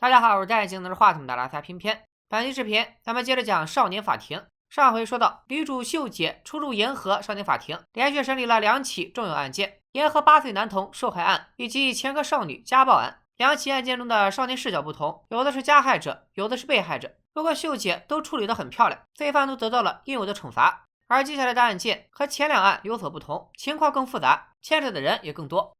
大家好，我是戴眼镜拿着话筒的拉塞偏偏。本期视频咱们接着讲少年法庭。上回说到，女主秀姐出入沿河少年法庭，连续审理了2起重要案件：沿河8岁男童受害案以及前科少女家暴案。2起案件中的少年视角不同，有的是加害者，有的是被害者。不过秀姐都处理得很漂亮，罪犯都得到了应有的惩罚。而接下来的案件和前2案有所不同，情况更复杂，牵扯的人也更多。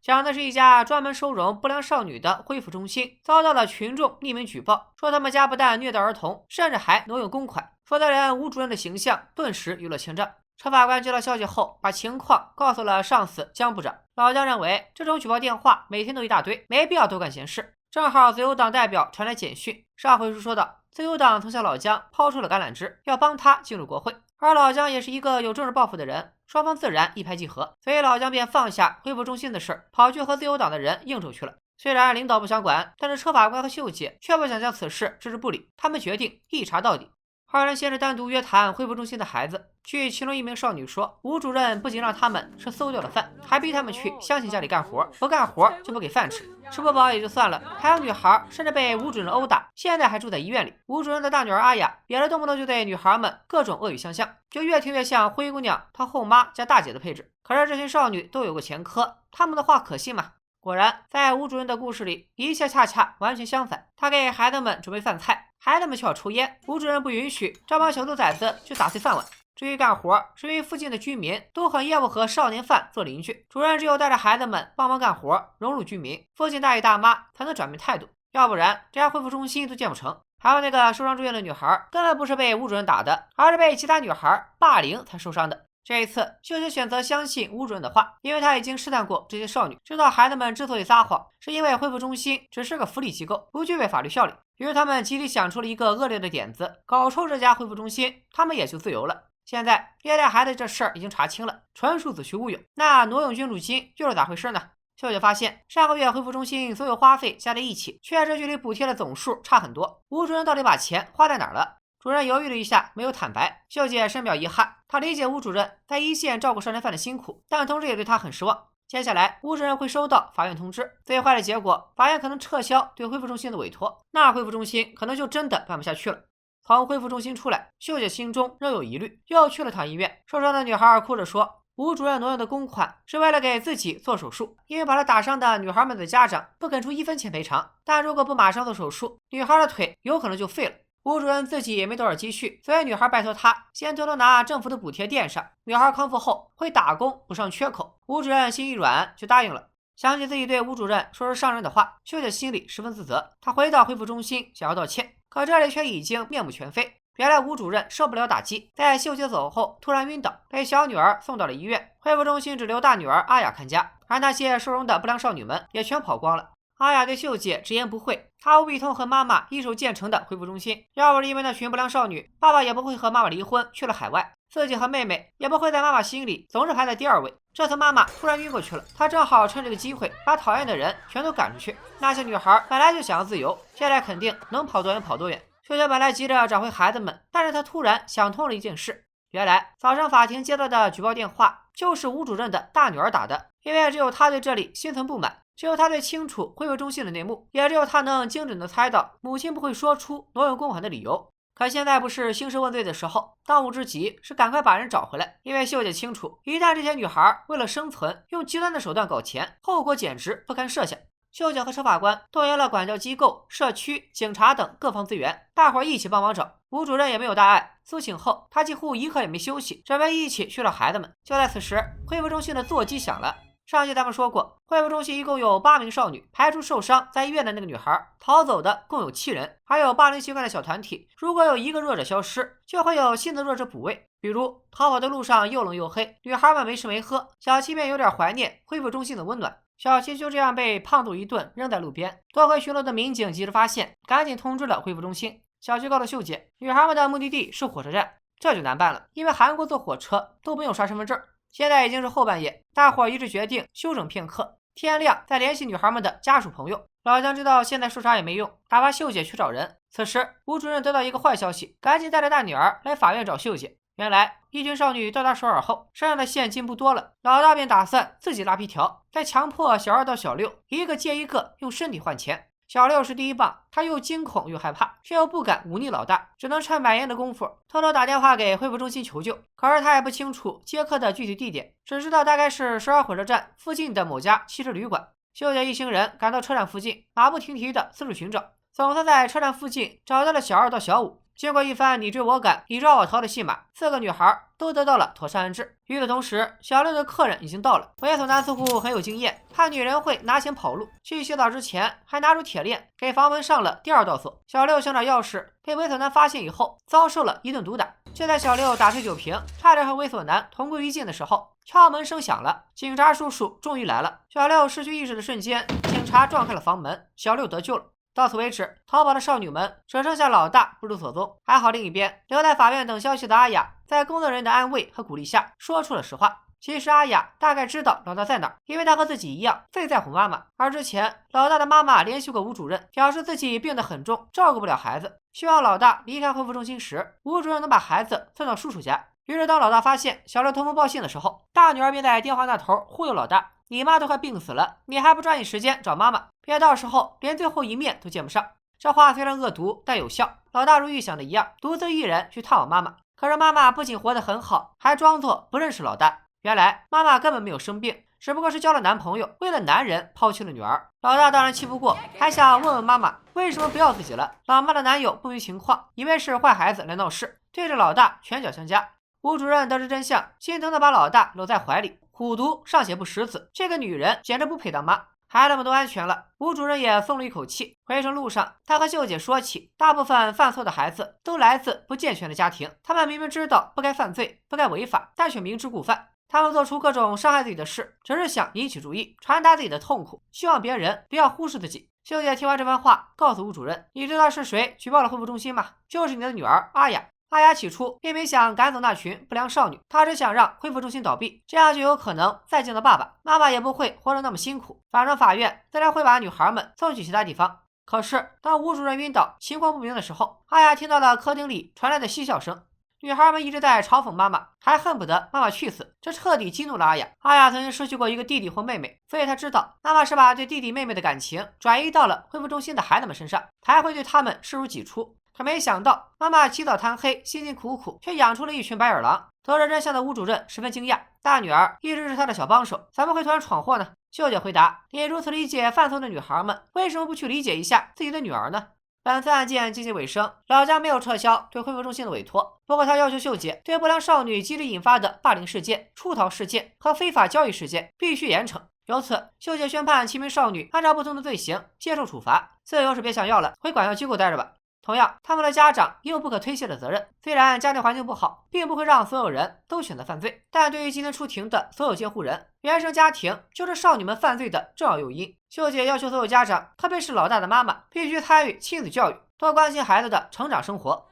讲的是一家专门收容不良少女的恢复中心，遭到了群众匿名举报，说他们家不但虐待儿童，甚至还挪用公款。负责人吴主任的形象顿时娱乐清账。车法官接到消息后，把情况告诉了上司江部长。老江认为这种举报电话每天都一大堆，没必要多干闲事。正好自由党代表传来简讯，上回书说到，自由党曾向老江抛出了橄榄枝，要帮他进入国会。而老江也是一个有政治抱负的人，双方自然一拍即合，所以老江便放下恢复中心的事，跑去和自由党的人应酬去了。虽然领导不想管，但是车法官和秀姐却不想将此事置之不理，他们决定一查到底。2人先是单独约谈恢复中心的孩子，据其中一名少女说，吴主任不仅让他们吃馊掉的饭，还逼他们去乡亲家里干活，不干活就不给饭吃。吃不饱也就算了，还有女孩甚至被吴主任殴打，现在还住在医院里。吴主任的大女儿阿雅也是动不动就对女孩们各种恶语相向，就越听越像灰姑娘她后妈加大姐的配置。可是这些少女都有过前科，她们的话可信吗？果然，在吴主任的故事里，一切恰恰完全相反。他给孩子们准备饭菜，孩子们却要抽烟，吴主任不允许，这帮小兔崽子去打碎饭碗。至于干活，是因为附近的居民都很厌恶和少年犯做邻居，主任只有带着孩子们帮忙干活，融入居民，附近大爷大妈才能转变态度，要不然这家恢复中心都建不成。还有那个受伤住院的女孩，根本不是被吴主任打的，而是被其他女孩霸凌才受伤的。这一次，秀姐选择相信吴主任的话，因为她已经试探过这些少女，知道孩子们之所以撒谎，是因为恢复中心只是个福利机构，不具备法律效力。于是他们集体想出了一个恶劣的点子，搞臭这家恢复中心，他们也就自由了。现在虐待孩子这事儿已经查清了，纯属子虚乌有。那挪用捐助金又是咋回事呢？秀姐发现上个月恢复中心所有花费加在一起，确实距离补贴的总数差很多。吴主任到底把钱花在哪儿了？主任犹豫了一下，没有坦白。秀姐深表遗憾，她理解吴主任在一线照顾少年犯的辛苦，但同时也对他很失望。接下来，吴主任会收到法院通知，最坏的结果，法院可能撤销对恢复中心的委托，那恢复中心可能就真的办不下去了。从恢复中心出来，秀姐心中仍有疑虑，又去了趟医院。受伤的女孩哭着说，吴主任挪用的公款是为了给自己做手术，因为把她打伤的女孩们的家长不肯出1分钱赔偿，但如果不马上做手术，女孩的腿有可能就废了。吴主任自己也没多少积蓄，所以女孩拜托他先偷偷拿政府的补贴垫上，女孩康复后会打工补上缺口。吴主任心一软就答应了。想起自己对吴主任说出伤人的话，秀姐心里十分自责。她回到恢复中心想要道歉，可这里却已经面目全非。原来吴主任受不了打击，在秀姐走后突然晕倒，被小女儿送到了医院。恢复中心只留大女儿阿雅看家，而那些收容的不良少女们也全跑光了。阿雅对秀姐直言不讳，她无比痛恨妈妈一手建成的恢复中心，要不是因为那群不良少女，爸爸也不会和妈妈离婚去了海外，自己和妹妹也不会在妈妈心里总是排在第2位。这次妈妈突然晕过去了，她正好趁这个机会把讨厌的人全都赶出去。那些女孩本来就想要自由，现在肯定能跑多远跑多远。秀姐本来急着找回孩子们，但是她突然想通了一件事，原来早上法庭接到的举报电话就是吴主任的大女儿打的，因为只有她对这里心存不满，只有他最清楚恢复中心的内幕，也只有他能精准地猜到母亲不会说出挪用公款的理由。可现在不是兴师问罪的时候，当务之急是赶快把人找回来，因为秀姐清楚，一旦这些女孩为了生存用极端的手段搞钱，后果简直不堪设想。秀姐和车法官动员了管教机构、社区、警察等各方资源，大伙儿一起帮忙找。吴主任也没有大碍，苏醒后他几乎一刻也没休息，准备一起去了孩子们。就在此时，恢复中心的座机响了。上期咱们说过，恢复中心一共有8名少女，排除受伤在医院的那个女孩，逃走的共有7人，还有霸凌习惯的小团体。如果有一个弱者消失，就会有新的弱者补位。比如逃跑的路上又冷又黑，女孩们没吃没喝，小七便有点怀念恢复中心的温暖。小七就这样被胖揍一顿，扔在路边。夺回巡逻的民警及时发现，赶紧通知了恢复中心。小七告诉秀姐，女孩们的目的地是火车站，这就难办了，因为韩国坐火车都不用刷身份证。现在已经是后半夜，大伙儿一致决定休整片刻，天亮再联系女孩们的家属朋友。老姜知道现在说啥也没用，打发秀姐去找人。此时吴主任得到一个坏消息，赶紧带着大女儿来法院找秀姐。原来一群少女到达首尔后，身上的现金不多了，老大便打算自己拉皮条，再强迫小2到小6一个接一个用身体换钱。小6是第一棒，他又惊恐又害怕，却又不敢忤逆老大，只能趁买烟的功夫偷偷打电话给恢复中心求救。可是他也不清楚接客的具体地点，只知道大概是首尔火车站附近的某家汽车旅馆。秀姐一行人赶到车站附近，马不停蹄地四处寻找，总算在车站附近找到了小2到小5。经过一番你追我赶、你抓我逃的戏码，4个女孩都得到了妥善安置。与此同时，小6的客人已经到了。猥琐男似乎很有经验，怕女人会拿钱跑路，去洗澡之前还拿出铁链给房门上了第2道锁。小6想找钥匙，被猥琐男发现以后，遭受了一顿毒打。就在小6打碎酒瓶，差点和猥琐男同归于尽的时候，敲门声响了，警察叔叔终于来了。小6失去意识的瞬间，警察撞开了房门，小6得救了。到此为止，逃跑的少女们只剩下老大不知所踪。还好另一边，留在法院等消息的阿雅，在工作人员的安慰和鼓励下，说出了实话。其实阿雅大概知道老大在哪儿，因为她和自己一样最在乎妈妈。而之前老大的妈妈联系过吴主任，表示自己病得很重，照顾不了孩子，希望老大离开恢复中心时，吴主任能把孩子送到叔叔家。于是当老大发现小6通风报信的时候，大女儿便在电话那头忽悠老大：“你妈都快病死了，你还不抓紧时间找妈妈，别到时候连最后一面都见不上。”这话虽然恶毒，但有效。老大如预想的一样，独自一人去探望妈妈。可是妈妈不仅活得很好，还装作不认识老大。原来妈妈根本没有生病，只不过是交了男朋友，为了男人抛弃了女儿。老大当然气不过，还想问问妈妈为什么不要自己了。老妈的男友不明情况，以为是坏孩子来闹事，对着老大拳脚相加。吴主任得知真相，心疼地把老大搂在怀里。虎毒尚且不食子，这个女人简直不配当妈。孩子们都安全了，吴主任也松了一口气。回程路上，他和秀姐说起，大部分犯错的孩子都来自不健全的家庭，他们明明知道不该犯罪、不该违法，但却明知故犯。他们做出各种伤害自己的事，只是想引起注意，传达自己的痛苦，希望别人不要忽视自己。秀姐听完这番话，告诉吴主任：“你知道是谁举报了恢复中心吗？就是你的女儿阿雅。”阿雅起初并没想赶走那群不良少女，她只想让恢复中心倒闭，这样就有可能再见到爸爸妈妈，也不会活得那么辛苦。反正法院自然会把女孩们送去其他地方。可是当吴主任晕倒、情况不明的时候，阿雅听到了客厅里传来的嬉笑声。女孩们一直在嘲讽妈妈，还恨不得妈妈去死，这彻底激怒了阿雅。阿雅曾经失去过一个弟弟或妹妹，所以她知道妈妈是把对弟弟妹妹的感情转移到了恢复中心的孩子们身上，才会对他们视如己出。可没想到，妈妈起早贪黑，辛辛苦苦，却养出了一群白眼狼。得知真相的吴主任十分惊讶，大女儿一直是他的小帮手，怎么会突然闯祸呢？秀姐回答：“你如此理解犯错的女孩们，为什么不去理解一下自己的女儿呢？”本次案件进行尾声，老姜没有撤销对恢复中心的委托，不过他要求秀姐对不良少女机智引发的霸凌事件、出逃事件和非法交易事件必须严惩。由此，秀姐宣判7名少女按照不同的罪行接受处罚，自由是别想要了，回管教机构待着吧。同样，他们的家长也有不可推卸的责任。虽然家庭环境不好，并不会让所有人都选择犯罪，但对于今天出庭的所有监护人，原生家庭就是少女们犯罪的重要诱因。秀姐要求所有家长，特别是老大的妈妈，必须参与亲子教育，多关心孩子的成长生活。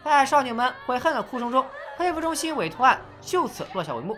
在少女们悔恨的哭声中，恢复中心委托案就此落下帷幕。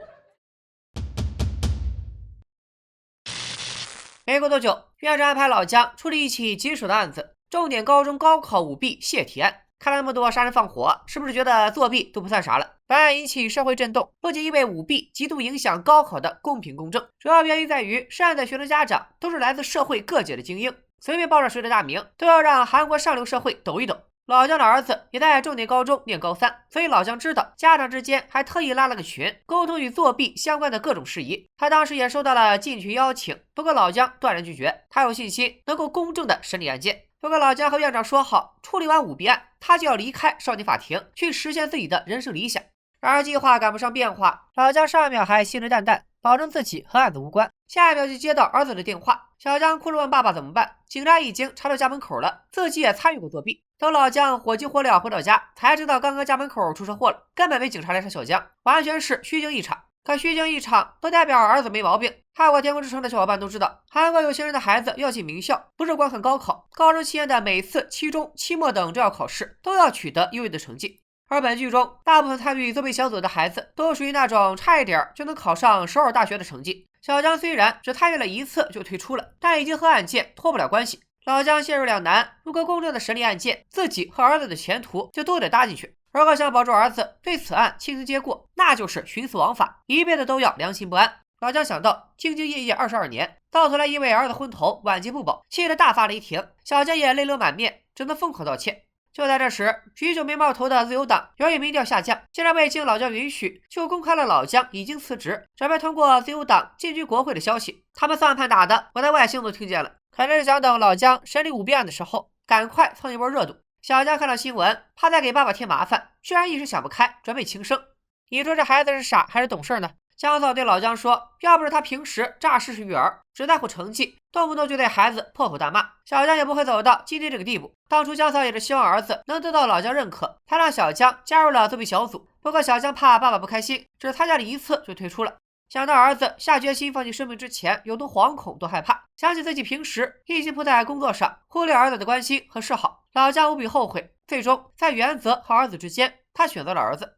没过多久，院长安排老姜处理一起棘手的案子。重点高中高考舞弊泄题案，看了那么多杀人放火，是不是觉得作弊都不算啥了？本案引起社会震动，不仅因为舞弊极度影响高考的公平公正，主要原因在于涉案的学生家长都是来自社会各界的精英，随便报上谁的大名，都要让韩国上流社会抖一抖。老姜的儿子也在重点高中念高3，所以老姜知道家长之间还特意拉了个群，沟通与作弊相关的各种事宜。他当时也收到了进群邀请，不过老姜断然拒绝，他有信心能够公正的审理案件。不过老姜和院长说好，处理完舞弊案，他就要离开少年法庭，去实现自己的人生理想。然而计划赶不上变化，老姜上一秒还信誓旦旦保证自己和案子无关，下一秒就接到儿子的电话。小姜哭着问爸爸怎么办，警察已经查到家门口了，自己也参与过作弊。等老姜火急火燎回到家，才知道刚刚家门口出车祸了，根本没警察来查小姜，完全是虚惊一场。可虚惊一场不代表儿子没毛病。看过《天空之城》的小伙伴都知道，韩国有钱人的孩子要进名校，不是光看高考，高中期间的每次期中、期末等重要考试都要取得优异的成绩。而本剧中大部分参与作弊小组的孩子都属于那种差一点就能考上首尔大学的成绩。小姜虽然只参与了1次就退出了，但已经和案件脱不了关系。老姜陷入两难，如果公正的审理案件，自己和儿子的前途就都得搭进去。如果想保住儿子，对此案轻轻接过，那就是徇私枉法，一辈子都要良心不安。老姜想到兢兢业业22年，到头来因为儿子昏头晚节不保，气得大发雷霆。小姜也泪流满面，只能疯狂道歉。就在这时，许久没冒头的自由党由于民调下降，竟然未经老姜允许就公开了老姜已经辞职，准备通过自由党进军国会的消息。他们算盘打的，我在外星都听见了，肯定是想等老姜审理舞弊案的时候，赶快蹭一波热度。小姜看到新闻，怕再给爸爸添麻烦，居然一时想不开，准备轻生。你说这孩子是傻还是懂事呢？姜嫂对老姜说，要不是他平时诈事是育儿，只在乎成绩，动不动就对孩子破口大骂，小姜也不会走到今天这个地步。当初姜嫂也是希望儿子能得到老姜认可，才让小姜加入了作弊小组。不过小姜怕爸爸不开心，只参加了一次就退出了。想到儿子下决心放弃生命之前有多惶恐多害怕，想起自己平时一心扑在工作上，忽略儿子的关心和示好，老姜无比后悔。最终在原则和儿子之间，他选择了儿子。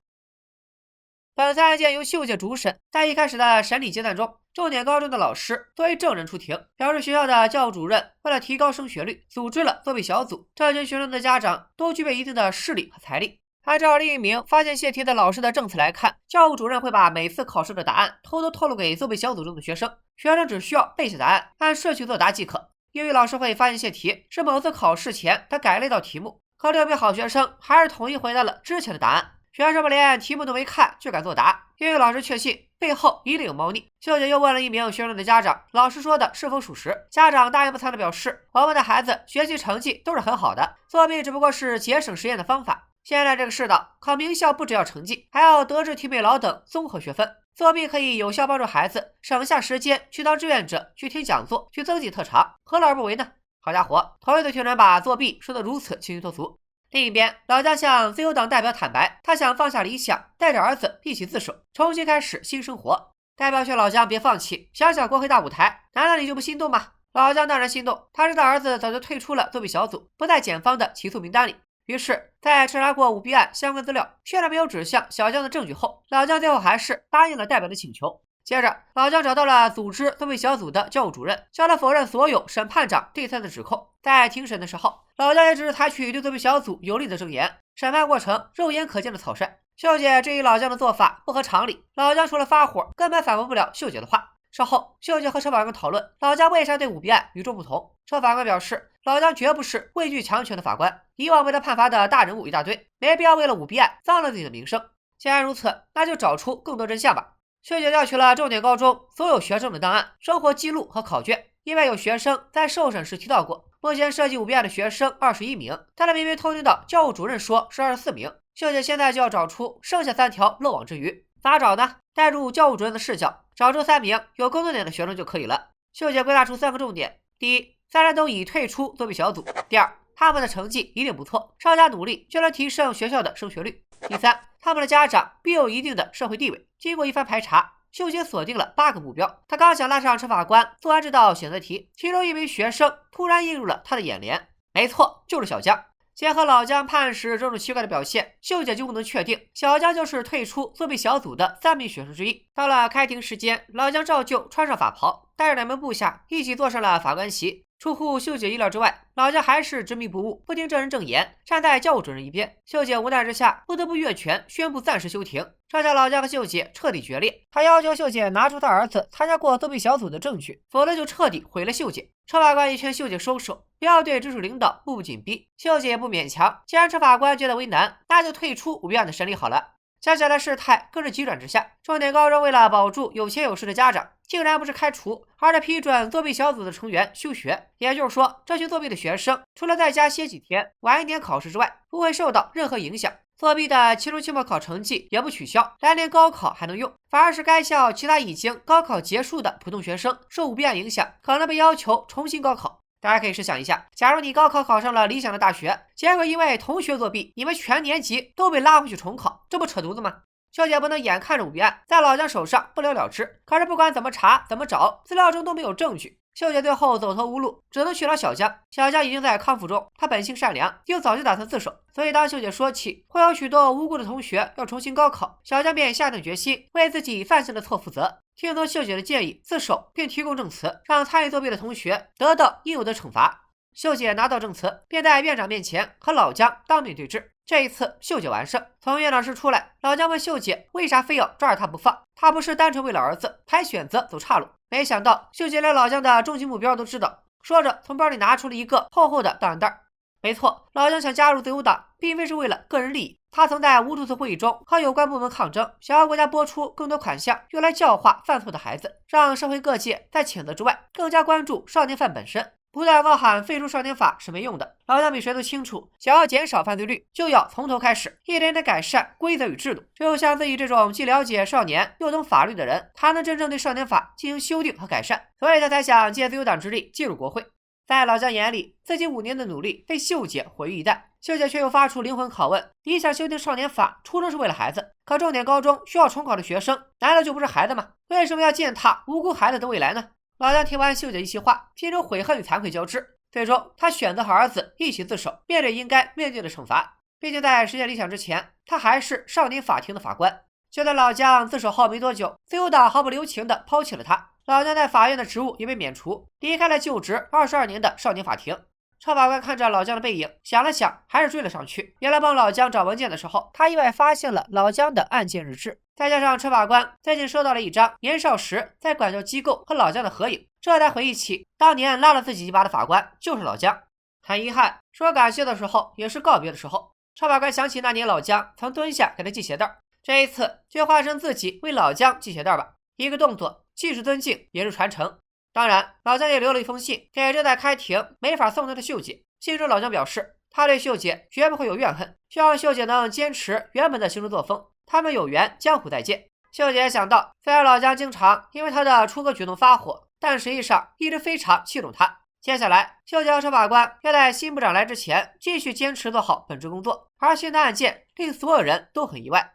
本次案件由秀姐主审，在一开始的审理阶段中，重点高中的老师作为证人出庭，表示学校的教务主任为了提高升学率，组织了作弊小组。这群学生的家长都具备一定的势力和财力。按照另一名发现泄题的老师的证词来看，教务主任会把每次考试的答案偷偷透露给作弊小组中的学生，学生只需要背下答案，按顺序作答即可。因为老师会发现泄题是某次考试前他改了一道题目，可这名好学生还是统一回答了之前的答案。学生们连题目都没看就敢作答，因为老师确信背后一定有猫腻。秀姐又问了一名学生的家长，老师说的是否属实？家长大言不惭地表示，我们的孩子学习成绩都是很好的，作弊只不过是节省实验的方法。现在这个世道，考名校不只要成绩，还要德智体美劳等综合学分。作弊可以有效帮助孩子省下时间去当志愿者，去听讲座，去增进特长，何乐而不为呢？好家伙，头一次听人把作弊说得如此清新脱俗。另一边，老姜向自由党代表坦白，他想放下理想，带着儿子一起自首，重新开始新生活。代表劝老姜别放弃，想想国会大舞台，难道你就不心动吗？老姜当然心动，他知道儿子早就退出了作弊小组，不在检方的起诉名单里。于是，在彻查过舞弊案相关资料，确认没有指向小姜的证据后，老姜最后还是答应了代表的请求。接着，老姜找到了组织作弊小组的教务主任，向他否认所有审判长对他的指控。在庭审的时候，老姜也只是采取对作弊小组有利的证言，审判过程肉眼可见的草率。秀姐质疑老姜的做法不合常理，老姜除了发火，根本反驳不了秀姐的话。稍后，秀姐和车法官讨论老姜为啥对舞弊案与众不同。车法官表示，老姜绝不是畏惧强权的法官，以往被他判罚的大人物一大堆，没必要为了舞弊案脏了自己的名声。既然如此，那就找出更多真相吧。秀姐调取了重点高中所有学生的档案、生活记录和考卷，因为有学生在受审时提到过，目前涉及舞弊案的学生21名，但他明明偷听到教务主任说是24名。秀姐现在就要找出剩下3条漏网之鱼，咋找呢？带入教务主任的视角，找出3名有共同点的学生就可以了。秀姐归纳出3个重点：第一，3人都已退出作弊小组；第二，他们的成绩一定不错，稍加努力就能提升学校的升学率；第三，他们的家长必有一定的社会地位。经过一番排查，秀姐锁定了8个目标。她刚想拉上车法官做完这道选择题，其中一名学生突然映入了她的眼帘。没错，就是小姜。结合老姜判案时种种奇怪的表现，秀姐几乎能确定小姜就是退出作弊小组的3名学生之一。到了开庭时间，老姜照旧穿上法袍，带着2名部下一起坐上了法官席。出乎秀姐意料之外，老姜还是执迷不悟，不听证人证言，站在教务主任一边。秀姐无奈之下，不得不越权宣布暂时休庭，这下老姜和秀姐彻底决裂。他要求秀姐拿出他儿子参加过作弊小组的证据，否则就彻底毁了秀姐。车法官一劝秀姐收手，不要对直属领导步步紧逼。秀姐也不勉强，既然车法官觉得为难，那就退出舞弊案的审理好了。接下来事态更是急转直下，重点高中为了保住有钱有势的家长，竟然不是开除，而是批准作弊小组的成员休学。也就是说，这群作弊的学生除了在家歇几天、晚一点考试之外，不会受到任何影响。作弊的期中、期末考成绩也不取消，来年高考还能用，反而是该校其他已经高考结束的普通学生受舞弊案影响，可能被要求重新高考。大家可以试想一下，假如你高考考上了理想的大学，结果因为同学作弊，你们全年级都被拉回去重考，这不扯犊子吗？秀姐不能眼看着舞弊案在老姜手上不了了之，可是不管怎么查怎么找，资料中都没有证据。秀姐最后走投无路，只能去找小姜。小姜已经在康复中，他本性善良，又早就打算自首，所以当秀姐说起会有许多无辜的同学要重新高考，小姜便下定决心为自己犯下的错负责，听从秀姐的建议自首，并提供证词，让参与作弊的同学得到应有的惩罚。秀姐拿到证词，便在院长面前和老姜当面对质。这一次，秀姐完胜。从院长室出来，老姜问秀姐为啥非要抓着她不放？她不是单纯为了儿子，还选择走岔路。没想到秀姐连老姜的终极目标都知道，说着从包里拿出了一个厚厚的档案袋。没错，老姜想加入自由党，并非是为了个人利益。他曾在无数次会议中和有关部门抗争，想要国家拨出更多款项用来教化犯错的孩子，让社会各界在谴责之外更加关注少年犯本身。不断高喊废除少年法是没用的，老姜比谁都清楚，想要减少犯罪率，就要从头开始，一点点改善规则与制度。只有像自己这种既了解少年又懂法律的人，才能真正对少年法进行修订和改善。所以他才想借自由党之力进入国会。在老姜眼里，自己5年的努力被秀姐毁于一旦。秀姐却又发出灵魂拷问：你想修订少年法，初衷是为了孩子，可重点高中需要重考的学生，难道就不是孩子吗？为什么要践踏无辜孩子的未来呢？老姜听完秀姐一席话，心中悔恨与惭愧交织。最终，他选择和儿子一起自首，面对应该面对的惩罚。毕竟在实现理想之前，他还是少年法庭的法官。就在老姜自首后没多久，自由党毫不留情地抛弃了他。老姜在法院的职务也被免除，离开了就职22年的少年法庭。车法官看着老姜的背影，想了想，还是追了上去。原来帮老姜找文件的时候，他意外发现了老姜的案件日志，再加上车法官最近收到了一张年少时在管教机构和老姜的合影，这才回忆起当年拉了自己一把的法官就是老姜。很遗憾，说感谢的时候也是告别的时候。车法官想起那年老姜曾蹲下给他系鞋带，这一次就换成自己为老姜系鞋带吧，一个动作既是尊敬也是传承。当然，老姜也留了一封信给正在开庭没法送他的秀姐。信中老姜表示，他对秀姐绝不会有怨恨，希望秀姐能坚持原本的行事作风，他们有缘，江湖再见。秀姐想到，虽然老姜经常因为他的出格举动发火，但实际上一直非常器重他。接下来，秀姐和车法官要在新部长来之前继续坚持做好本职工作，而新的案件令所有人都很意外。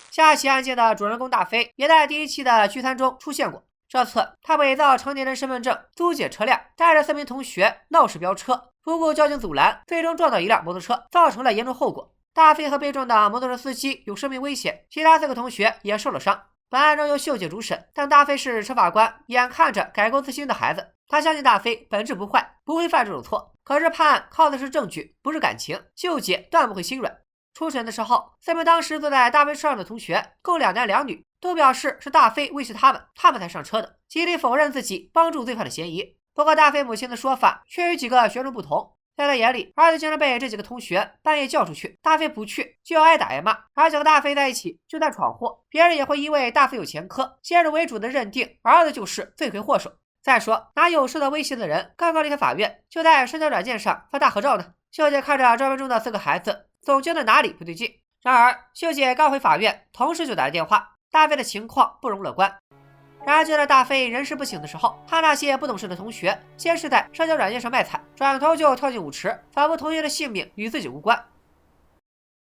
下起案件的主人公大飞也在第1期的聚餐中出现过。这次他伪造成年人身份证，租借车辆，带着4名同学闹事飙车，不顾交警阻拦，最终撞到一辆摩托车，造成了严重后果。大飞和被撞的摩托车司机有生命危险，其他4个同学也受了伤。本案中由秀姐主审，但大飞是车法官眼看着改过自新的孩子，他相信大飞本质不坏，不会犯这种错。可是判案靠的是证据，不是感情，秀姐断不会心软。初审的时候，4名当时坐在大飞车上的同学，共2男2女，都表示是大飞威胁他们才上车的，极力否认自己帮助罪犯的嫌疑。不过大飞母亲的说法却与几个学生不同，在他眼里，儿子竟然被这几个同学半夜叫出去，大飞不去就要挨打挨骂，而且和大飞在一起就算闯祸，别人也会因为大飞有前科，先入为主的认定儿子就是罪魁祸首。再说，哪有受到威胁的人刚刚离开法院，就在社交软件上发大合照呢？秀姐看着照片中的4个孩子，总觉得哪里不对劲。然而，秀姐刚回法院，同事就打来电话，大飞的情况不容乐观。然而，就在大飞人事不省的时候，他那些不懂事的同学先是在社交软件上卖惨，转头就跳进舞池，仿佛同学的性命与自己无关。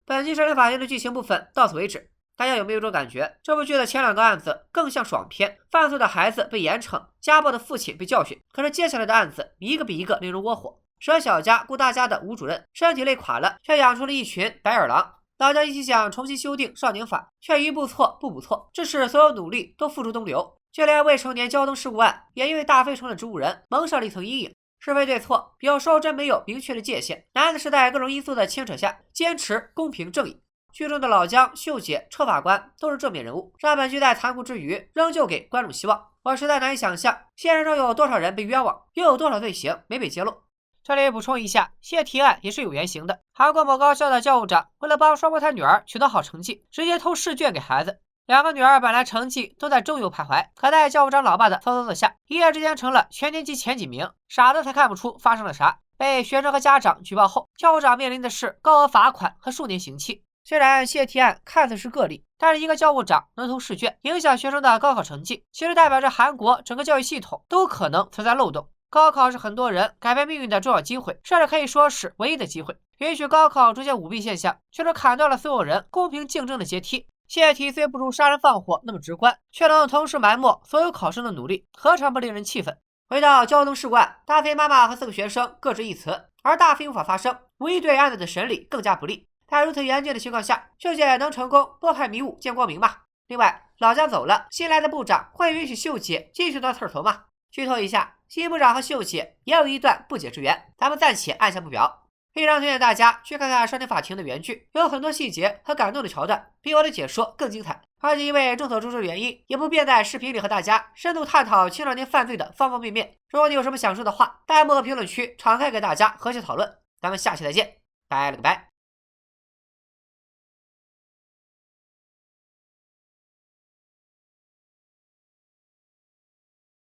本期少年法院的剧情部分到此为止。大家有没有种感觉，这部剧的前2个案子更像爽片，犯错的孩子被严惩，家暴的父亲被教训。可是接下来的案子一个比一个令人窝火。舍小家顾大家的吴主任身体累垮了，却养出了一群白眼狼。老姜一起想重新修订少年法，却一步错步步错，致使所有努力都付诸东流。就连未成年交通事故案也因为大飞成了植物人，蒙上了一层阴影。是非对错有时候真没有明确的界限，难的是在各种因素的牵扯下坚持公平正义。剧中的老姜、秀姐、车法官都是正面人物，让本剧在残酷之余仍旧给观众希望。我实在难以想象现实中有多少人被冤枉，又有多少罪行没被揭露。这里补充一下，泄题案也是有原型的。韩国某高校的教务长为了帮双胞胎女儿取得好成绩，直接偷试卷给孩子。2个女儿本来成绩都在中游徘徊，可在教务长老爸的操作下，一夜之间成了全年级前几名，傻子才看不出发生了啥。被学生和家长举报后，教务长面临的是高额罚款和数年刑期。虽然泄题案看似是个例，但是一个教务长能偷试卷，影响学生的高考成绩，其实代表着韩国整个教育系统都可能存在漏洞。高考是很多人改变命运的重要机会，甚至可以说是唯一的机会。允许高考出现舞弊现象，却是砍断了所有人公平竞争的阶梯。泄题虽不如杀人放火那么直观，却能同时埋没所有考生的努力，何尝不令人气愤？回到交通事故案，大飞妈妈和4个学生各执一词，而大飞无法发声，无疑对案子的审理更加不利。在如此严峻的情况下，秀姐能成功拨开迷雾见光明吗？另外，老姜走了，新来的部长会允许秀姐继续当刺头吗？剧透一下，新部长和秀姐也有一段不解之缘，咱们暂且按下不表。非常推荐大家去看看《少年法庭》的原剧，有很多细节和感动的桥段，比我的解说更精彩。而且因为众所周知的原因，也不便在视频里和大家深度探讨青少年犯罪的方方面面。如果你有什么想说的话，弹幕和评论区敞开给大家和谐讨论。咱们下期再见，拜了个拜。